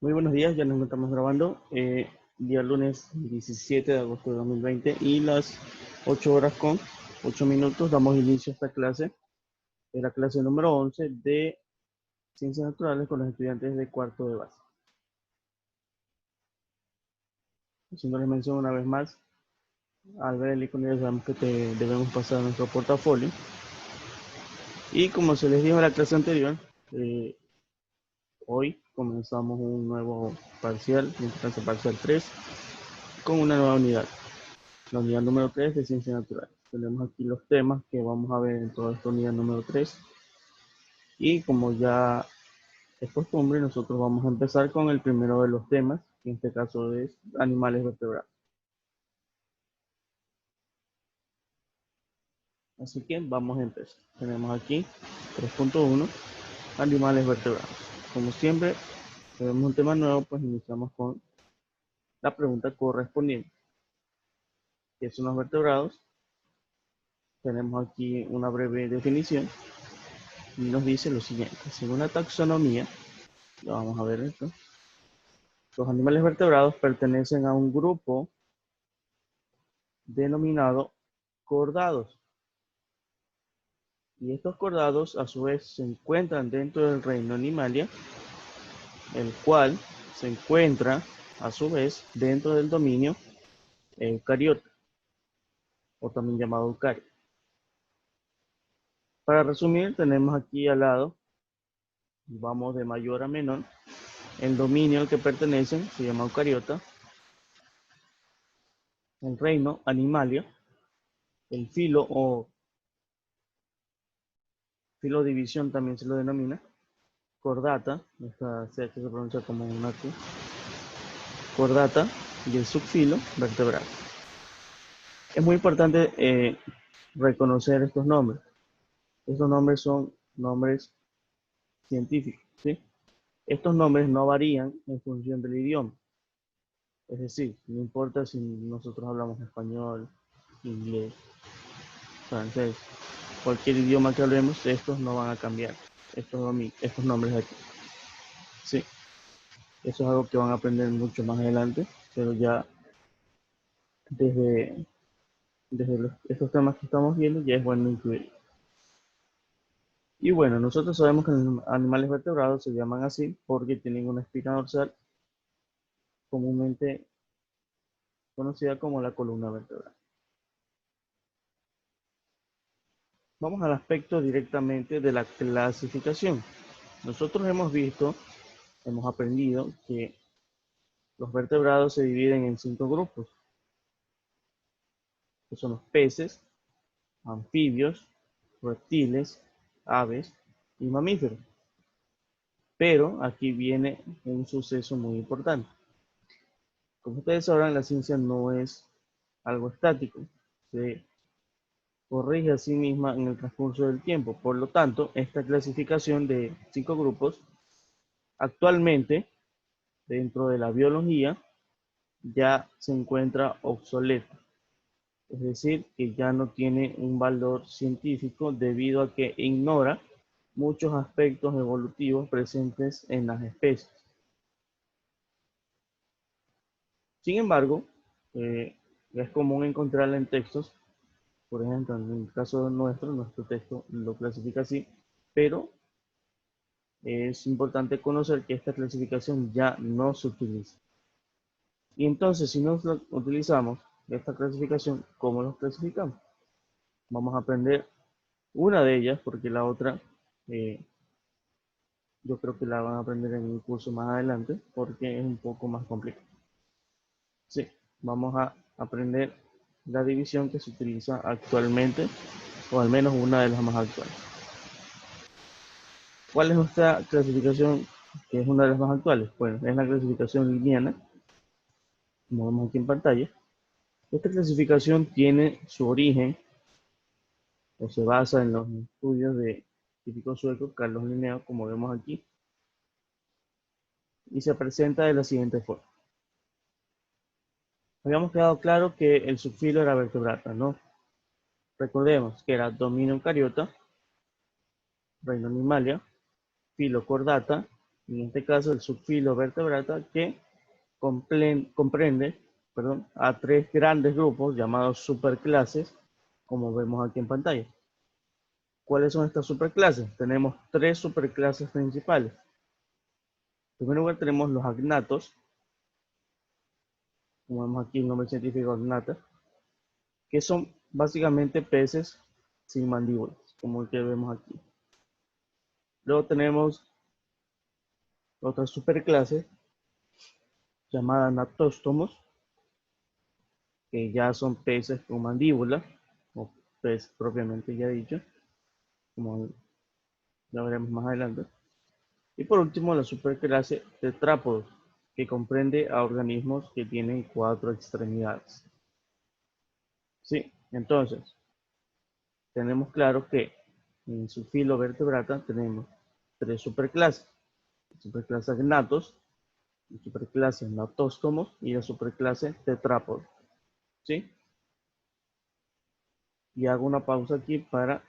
Muy buenos días, ya nos estamos grabando. Día lunes 17 de agosto de 2020 y las 8 horas con 8 minutos damos inicio a esta clase. Es la clase número 11 de Ciencias Naturales con los estudiantes de cuarto de base. Haciéndoles mención una vez más, al ver el icono ya sabemos que debemos pasar nuestro portafolio. Y como se les dijo en la clase anterior, hoy comenzamos un nuevo parcial, clase parcial 3, con una nueva unidad. La unidad número 3 de Ciencias Naturales. Tenemos aquí los temas que vamos a ver en toda esta unidad número 3. Y como ya es costumbre, nosotros vamos a empezar con el primero de los temas, que en este caso es animales vertebrados. Así que vamos a empezar. Tenemos aquí 3.1, animales vertebrados. Como siempre, tenemos un tema nuevo, pues iniciamos con la pregunta correspondiente. ¿Qué son los vertebrados? Tenemos aquí una breve definición y nos dice lo siguiente. Según la taxonomía, ya vamos a ver esto. Los animales vertebrados pertenecen a un grupo denominado cordados. Y estos cordados a su vez se encuentran dentro del reino Animalia, el cual se encuentra a su vez dentro del dominio eucariota, o también llamado eucario. Para resumir, tenemos aquí al lado, vamos de mayor a menor, el dominio al que pertenecen se llama eucariota, el reino Animalia, el filo o filodivisión también se lo denomina, cordata, esta CH se pronuncia como una Q, cordata, y el subfilo vertebral. Es muy importante reconocer estos nombres. Estos nombres son nombres científicos, ¿sí? Estos nombres no varían en función del idioma. Es decir, no importa si nosotros hablamos español, inglés, francés, cualquier idioma que hablemos, estos no van a cambiar, estos nombres de aquí. Sí, eso es algo que van a aprender mucho más adelante, pero ya desde estos temas que estamos viendo ya es bueno incluir. Y bueno, nosotros sabemos que los animales vertebrados se llaman así porque tienen una espina dorsal comúnmente conocida como la columna vertebral. Vamos al aspecto directamente de la clasificación. Nosotros hemos aprendido que los vertebrados se dividen en 5 grupos, que son los peces, anfibios, reptiles, aves y mamíferos. Pero aquí viene un suceso muy importante. Como ustedes sabrán, la ciencia no es algo estático, se corrige a sí misma en el transcurso del tiempo. Por lo tanto, esta clasificación de 5 grupos actualmente dentro de la biología ya se encuentra obsoleta. Es decir, que ya no tiene un valor científico debido a que ignora muchos aspectos evolutivos presentes en las especies. Sin embargo, es común encontrarla en textos. Por ejemplo, en el caso nuestro, nuestro texto lo clasifica así, pero es importante conocer que esta clasificación ya no se utiliza. Y entonces, si no utilizamos esta clasificación, ¿cómo los clasificamos? Vamos a aprender una de ellas, porque la otra yo creo que la van a aprender en un curso más adelante, porque es un poco más complicado. Sí, vamos a aprender la división que se utiliza actualmente, o al menos una de las más actuales. ¿Cuál es nuestra clasificación, que es una de las más actuales? Bueno, es la clasificación linneana, como vemos aquí en pantalla. Esta clasificación tiene su origen, o se basa en los estudios de científico sueco Carlos Linneo, como vemos aquí, y se presenta de la siguiente forma. Habíamos quedado claro que el subfilo era vertebrata, ¿no? Recordemos que era dominio eucariota, reino Animalia, filo Chordata En este caso, el subfilovertebrata, que comprende a tres grandes grupos llamados superclases, como vemos aquí en pantalla. ¿Cuáles son estas superclases? Tenemos tres superclases principales. En primer lugar tenemos los agnatos, como vemos aquí el nombre científico agnata, que son básicamente peces sin mandíbulas, como el que vemos aquí. Luego tenemos otra superclase llamada anatóstomos, que ya son peces con mandíbula, o pez propiamente ya dicho, como ya veremos más adelante. Y por último, la superclase tetrápodos, que comprende a organismos que tienen 4 extremidades. Sí, entonces, tenemos claro que en su filo vertebrata tenemos tres superclases. La superclase agnatos, la superclase anatóstomos y la superclase tetrápodos. ¿Sí? Y hago una pausa aquí para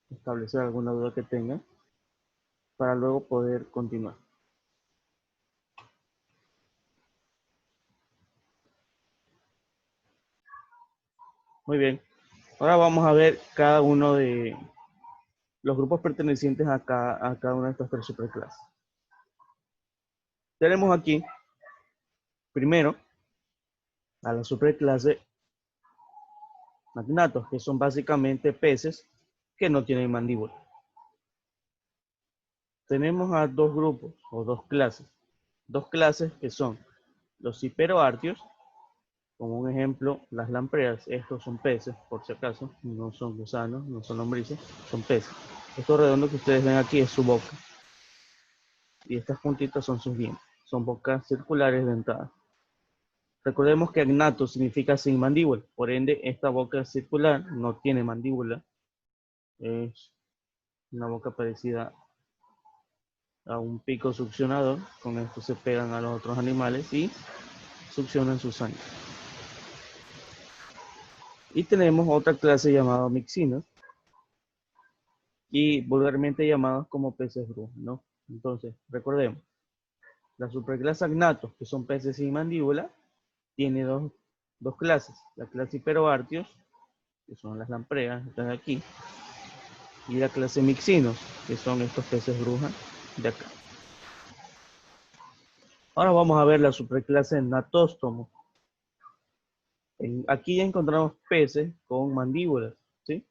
establecer alguna duda que tengan, para luego poder continuar. Muy bien. Ahora vamos a ver cada uno de los grupos pertenecientes a cada una de estas tres superclases. Tenemos aquí, primero, a la superclase agnatos, que son básicamente peces que no tienen mandíbula. Tenemos a dos grupos o dos clases que son los hiperoartios, como un ejemplo las lampreas. Estos son peces, por si acaso, no son gusanos, no son lombrices, son peces. Esto redondo que ustedes ven aquí es su boca y estas puntitas son sus dientes, son bocas circulares dentadas. Recordemos que agnato significa sin mandíbula, por ende esta boca circular no tiene mandíbula, es una boca parecida a un pico succionador. Con esto se pegan a los otros animales y succionan su sangre. Y tenemos otra clase llamada mixinos, y vulgarmente llamados como peces brujas, ¿no? Entonces, recordemos, la superclase agnatos, que son peces sin mandíbula, tiene dos clases. La clase hiperoartios, que son las lampreas, estas de aquí, y la clase mixinos, que son estos peces brujas de acá. Ahora vamos a ver la superclase natóstomo. Aquí ya encontramos peces con mandíbulas, ¿sí?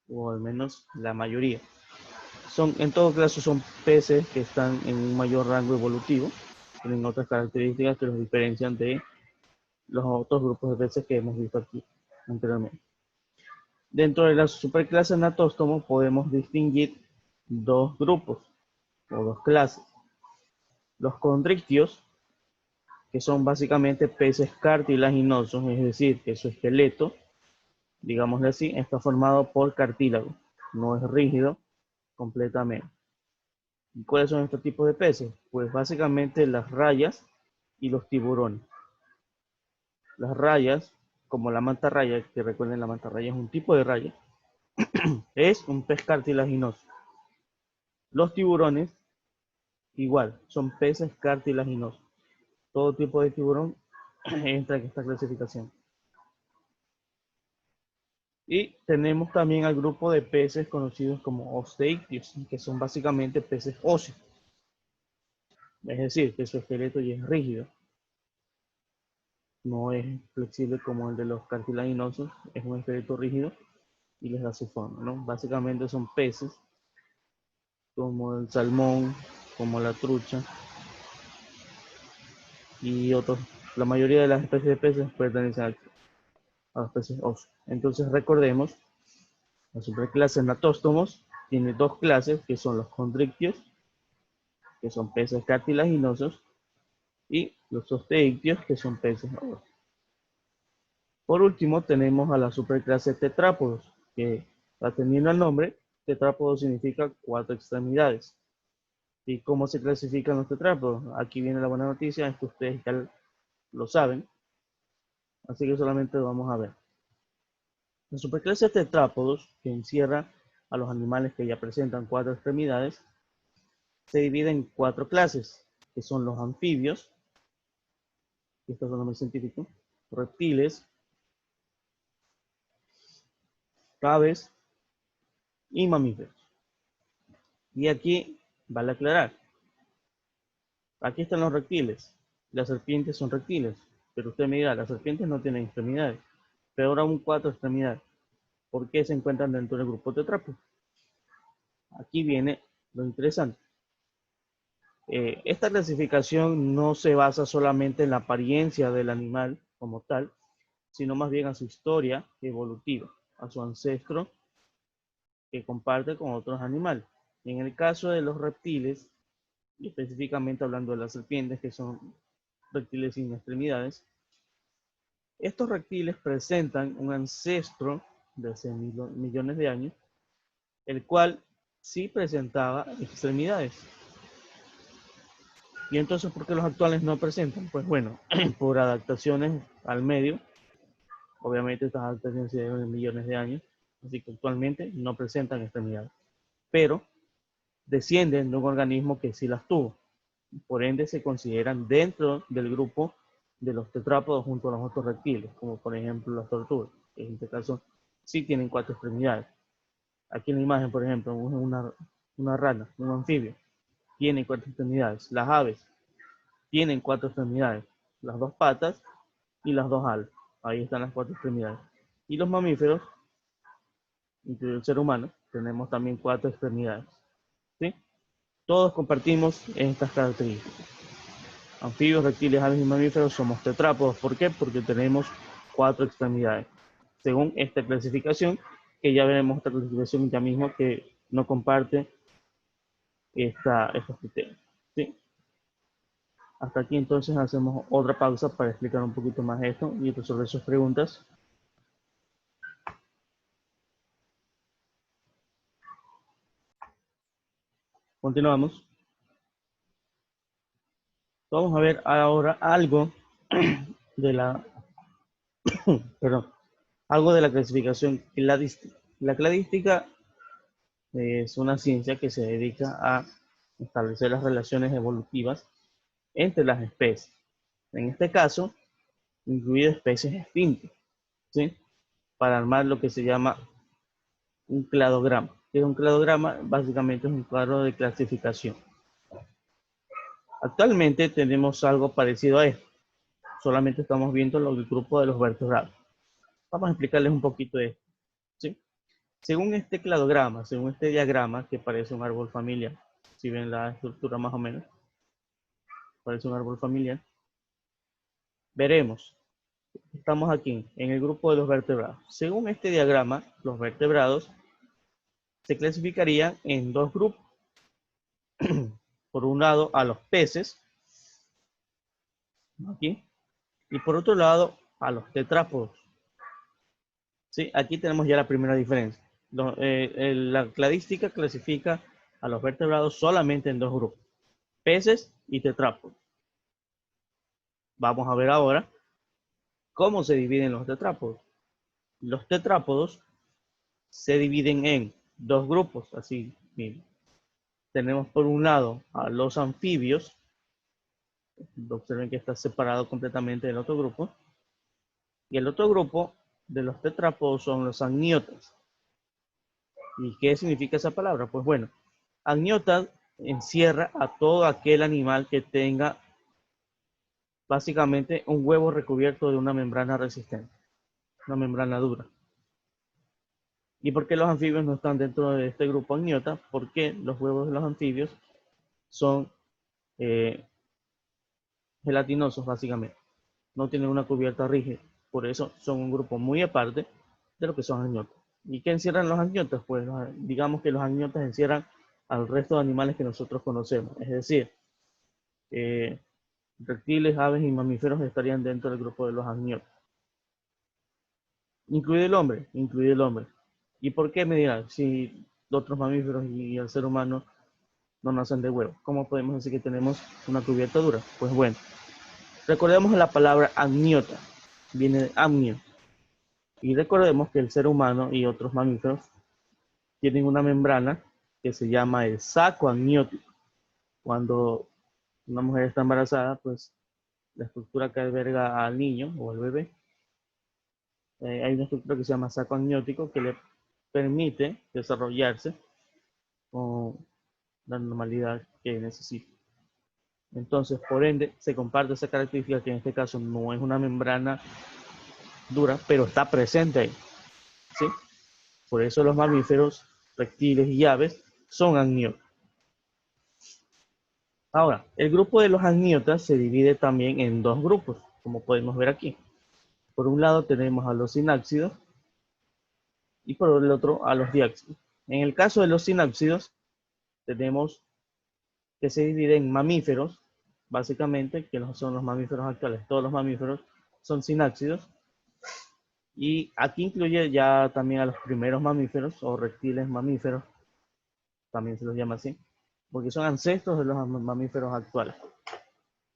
O al menos la mayoría. En todo caso, son peces que están en un mayor rango evolutivo, tienen otras características que los diferencian de los otros grupos de peces que hemos visto aquí anteriormente. Dentro de la superclase anatóstomo podemos distinguir dos grupos o dos clases. Los condrictios, que son básicamente peces cartilaginosos, es decir, que su esqueleto, digámosle así, está formado por cartílago, no es rígido completamente. ¿Y cuáles son estos tipos de peces? Pues básicamente las rayas y los tiburones. Las rayas, como la mantarraya, que recuerden la mantarraya es un tipo de raya, es un pez cartilaginoso. Los tiburones, igual, son peces cartilaginosos. Todo tipo de tiburón entra en esta clasificación. Y tenemos también al grupo de peces conocidos como osteictios, que son básicamente peces óseos. Es decir, que su esqueleto ya es rígido. No es flexible como el de los cartilaginosos, es un esqueleto rígido y les da su forma, ¿no? Básicamente son peces como el salmón, como la trucha y otros. La mayoría de las especies de peces pertenecen a los peces óseos. Entonces recordemos, la superclase natóstomos tiene dos clases que son los condrictios, que son peces cartilaginosos, y los osteictios, que son peces óseos. Por último tenemos a la superclase tetrápodos, que atendiendo al nombre, tetrápodo significa 4 extremidades. ¿Y cómo se clasifican los tetrápodos? Aquí viene la buena noticia, es que ustedes ya lo saben, así que solamente lo vamos a ver. La superclase tetrápodos, que encierra a los animales que ya presentan 4 extremidades, se divide en 4 clases, que son los anfibios, estos son los más científicos, reptiles, aves y mamíferos. Y aquí vale aclarar, aquí están los reptiles, las serpientes son reptiles, pero usted me dirá, las serpientes no tienen extremidades, peor aún 4 extremidades. ¿Por qué se encuentran dentro del grupo tetrápodo? Aquí viene lo interesante. Esta clasificación no se basa solamente en la apariencia del animal como tal, sino más bien a su historia evolutiva, a su ancestro que comparte con otros animales. En el caso de los reptiles, y específicamente hablando de las serpientes, que son reptiles sin extremidades, estos reptiles presentan un ancestro de hace millones de años, el cual sí presentaba extremidades. Y entonces, ¿por qué los actuales no presentan? Pues bueno, por adaptaciones al medio. Obviamente estas adaptaciones se deben en millones de años, así que actualmente no presentan extremidades. Pero descienden de un organismo que sí las tuvo. Por ende, se consideran dentro del grupo de los tetrápodos junto a los otros reptiles, como por ejemplo las tortugas, que en este caso sí tienen 4 extremidades. Aquí en la imagen, por ejemplo, una rana, un anfibio, tiene 4 extremidades. Las aves tienen 4 extremidades, las 2 patas y las 2 alas. Ahí están las 4 extremidades. Y los mamíferos, incluido el ser humano, tenemos también 4 extremidades. ¿Sí? Todos compartimos estas características. Anfibios, reptiles, aves y mamíferos somos tetrápodos. ¿Por qué? Porque tenemos 4 extremidades. Según esta clasificación, que ya veremos esta clasificación ya mismo que no comparte estos criterios. ¿Sí? Hasta aquí entonces hacemos otra pausa para explicar un poquito más esto y resolver sus preguntas. Continuamos. Vamos a ver ahora algo de la, perdón, algo de la clasificación cladística. La cladística es una ciencia que se dedica a establecer las relaciones evolutivas entre las especies. En este caso, incluidas especies extintas, ¿sí? Para armar lo que se llama un cladograma. ¿Qué es un cladograma? Básicamente es un cuadro de clasificación. Actualmente tenemos algo parecido a esto. Solamente estamos viendo el grupo de los vertebrados. Vamos a explicarles un poquito de esto, ¿sí? Según este cladograma, según este diagrama, que parece un árbol familiar, si ven la estructura más o menos, parece un árbol familiar, veremos, estamos aquí, en el grupo de los vertebrados. Según este diagrama, los vertebrados se clasificarían en 2 grupos. Por un lado, a los peces, aquí, y por otro lado, a los tetrápodos. ¿Sí? Aquí tenemos ya la primera diferencia. La cladística clasifica a los vertebrados solamente en 2 grupos, peces y tetrápodos. Vamos a ver ahora cómo se dividen los tetrápodos. Los tetrápodos se dividen en 2 grupos, así mismo. Tenemos por un lado a los anfibios. Observen que está separado completamente del otro grupo. Y el otro grupo de los tetrápodos son los amniotas. ¿Y qué significa esa palabra? Pues bueno, amniota encierra a todo aquel animal que tenga básicamente un huevo recubierto de una membrana resistente, una membrana dura. ¿Y por qué los anfibios no están dentro de este grupo amniota? Porque los huevos de los anfibios son gelatinosos básicamente. No tienen una cubierta rígida. Por eso son un grupo muy aparte de lo que son amniotas. ¿Y qué encierran los amniotas? Pues digamos que los amniotas encierran al resto de animales que nosotros conocemos. Es decir, reptiles, aves y mamíferos estarían dentro del grupo de los amniotas. Incluye el hombre, incluye el hombre. ¿Y por qué me dirán? Si otros mamíferos y el ser humano no nacen de huevo, ¿cómo podemos decir que tenemos una cubierta dura? Pues bueno, recordemos la palabra amniota, viene de amnio. Y recordemos que el ser humano y otros mamíferos tienen una membrana que se llama el saco amniótico. Cuando una mujer está embarazada, pues la estructura que alberga al niño o al bebé, hay una estructura que se llama saco amniótico que le permite desarrollarse con la normalidad que necesita. Entonces, por ende, se comparte esa característica que en este caso no es una membrana dura, pero está presente ahí, ¿sí? Por eso los mamíferos, reptiles y aves son amniotas. Ahora, el grupo de los amniotas se divide también en dos grupos, como podemos ver aquí. Por un lado tenemos a los sinápsidos y por el otro a los diápsidos. En el caso de los sinápsidos, tenemos que se divide en mamíferos, básicamente, que no son los mamíferos actuales. Todos los mamíferos son sinápsidos. Y aquí incluye ya también a los primeros mamíferos o reptiles mamíferos, también se los llama así, porque son ancestros de los mamíferos actuales.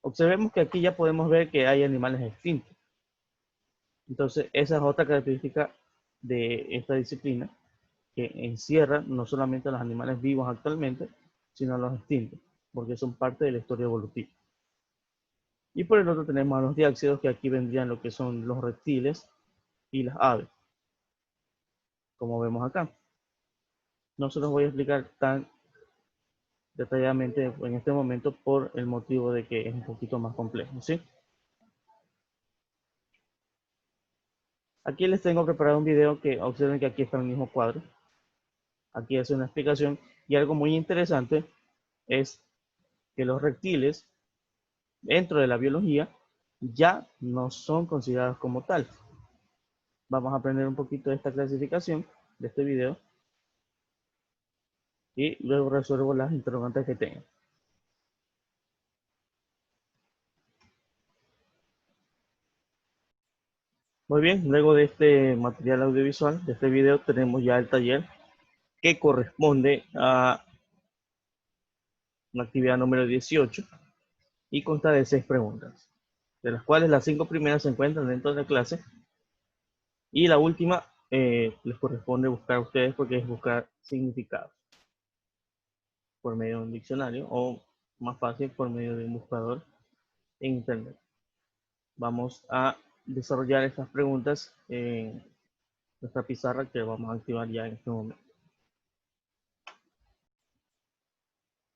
Observemos que aquí ya podemos ver que hay animales extintos. Entonces, esa es otra característica de esta disciplina, que encierra no solamente a los animales vivos actualmente, sino a los extintos, porque son parte de la historia evolutiva. Y por el otro tenemos a los diápsidos, que aquí vendrían lo que son los reptiles y las aves, como vemos acá. No se los voy a explicar tan detalladamente en este momento por el motivo de que es un poquito más complejo, ¿sí? Aquí les tengo preparado un video que observen que aquí está el mismo cuadro. Aquí hace una explicación y algo muy interesante es que los reptiles dentro de la biología ya no son considerados como tal. Vamos a aprender un poquito de esta clasificación de este video y luego resuelvo las interrogantes que tengan. Muy bien, luego de este material audiovisual, de este video, tenemos ya el taller que corresponde a la actividad número 18 y consta de 6 preguntas, de las cuales las 5 primeras se encuentran dentro de la clase y la última les corresponde buscar a ustedes porque es buscar significados por medio de un diccionario o más fácil por medio de un buscador en internet. Vamos a desarrollar estas preguntas en nuestra pizarra que vamos a activar ya en este momento.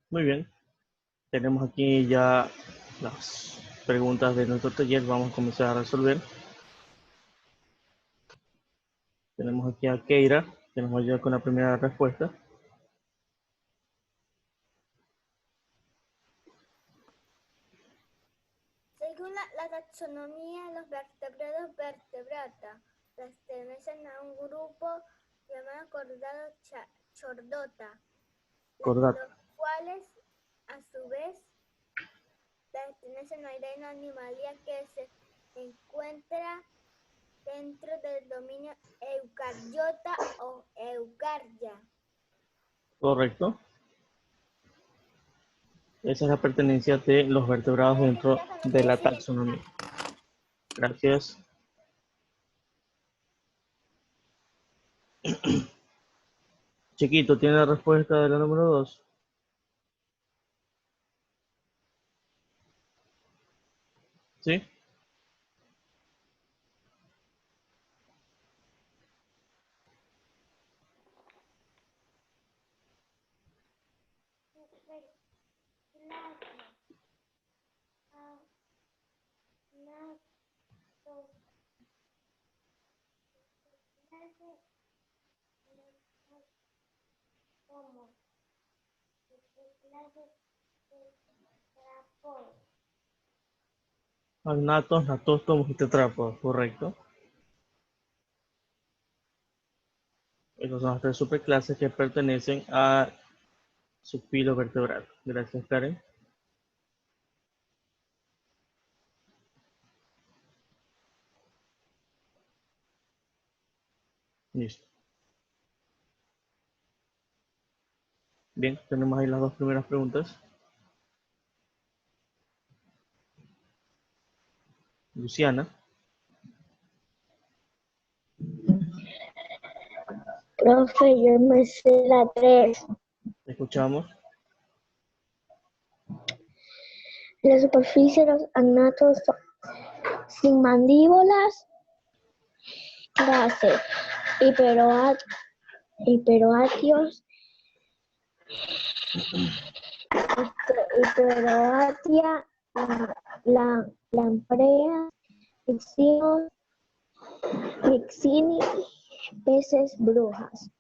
Muy bien, tenemos aquí ya las preguntas de nuestro taller. Vamos a comenzar a resolver. Tenemos aquí a Keira, que nos va a ayudar con la primera respuesta. Según la taxonomía de los vertebrados vertebrata, pertenecen a un grupo llamado Chordata, Chordata. los cuales a su vez pertenecen al reino Animalia que se encuentra dentro del dominio Eucariota o Eucarya. Correcto. Esa es la pertenencia de los vertebrados dentro de la taxonomía. Gracias. Chiquito, ¿tiene la respuesta de la número 2? ¿Sí? Agnatos, natóstomos y tetrápodos, correcto. Esas son las 3 superclases que pertenecen a su filo vertebral. Gracias, Karen. Listo. Bien, tenemos ahí las 2 primeras preguntas. Luciana. Profe, yo me sé la 3. Escuchamos. La superficie de los anatodos sin mandíbulas, clase hiperoatios, hiperoatia, lampreas, mixini, peces brujas.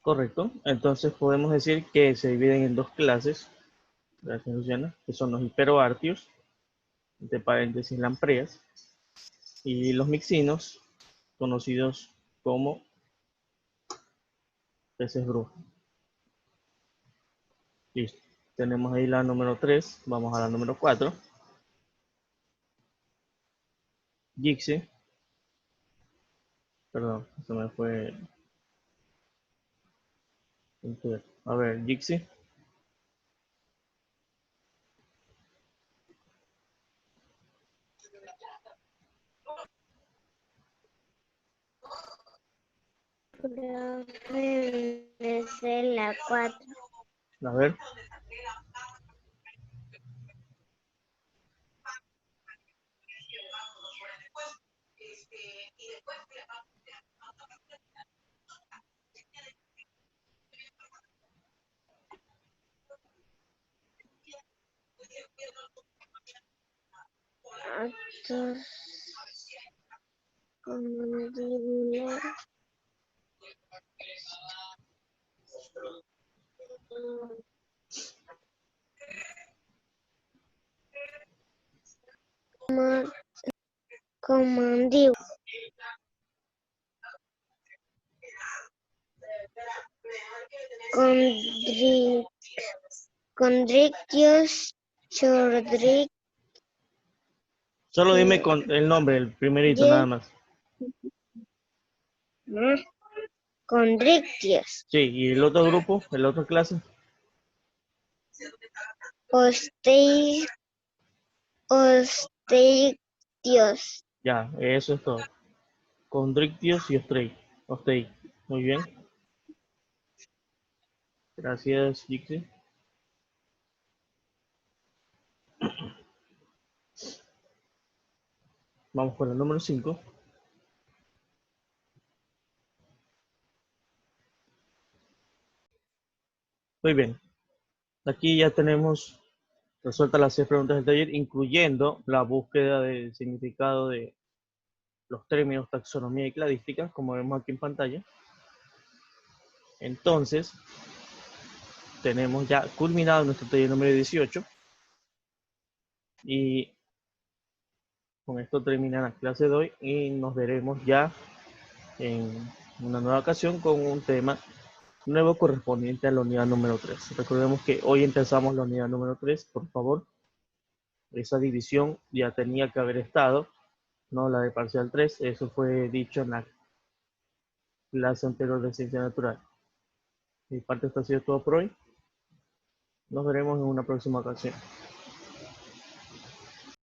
Correcto. Entonces podemos decir que se dividen en dos clases, gracias Luciana, que son los hiperoartios, entre paréntesis lampreas, y los mixinos, conocidos como peces brujas. Listo. Tenemos ahí la número 3, vamos a la número 4. Gixi. Perdón, se me fue. A ver, Gixi. Debe ser la 4. A ver. Actos con mandíbula. Con mandíbula. Condrictios, chordric. Solo dime con el nombre, el primerito, nada más. Condrictios. Sí, y el otro grupo, la otra clase. Osteictios. Ya, eso es todo. Condrictios y ostei. Muy bien. Gracias, Gixi. Vamos con el número 5. Muy bien. Aquí ya tenemos resueltas las 6 preguntas del taller, incluyendo la búsqueda del significado de los términos taxonomía y cladística, como vemos aquí en pantalla. Entonces, tenemos ya culminado nuestro taller número 18. Y con esto termina la clase de hoy y nos veremos ya en una nueva ocasión con un tema nuevo correspondiente a la unidad número 3. Recordemos que hoy empezamos la unidad número 3, por favor. Esa división ya tenía que haber estado, no la de parcial 3, eso fue dicho en la clase anterior de ciencia natural. Mi parte, esto ha sido todo por hoy. Nos veremos en una próxima ocasión.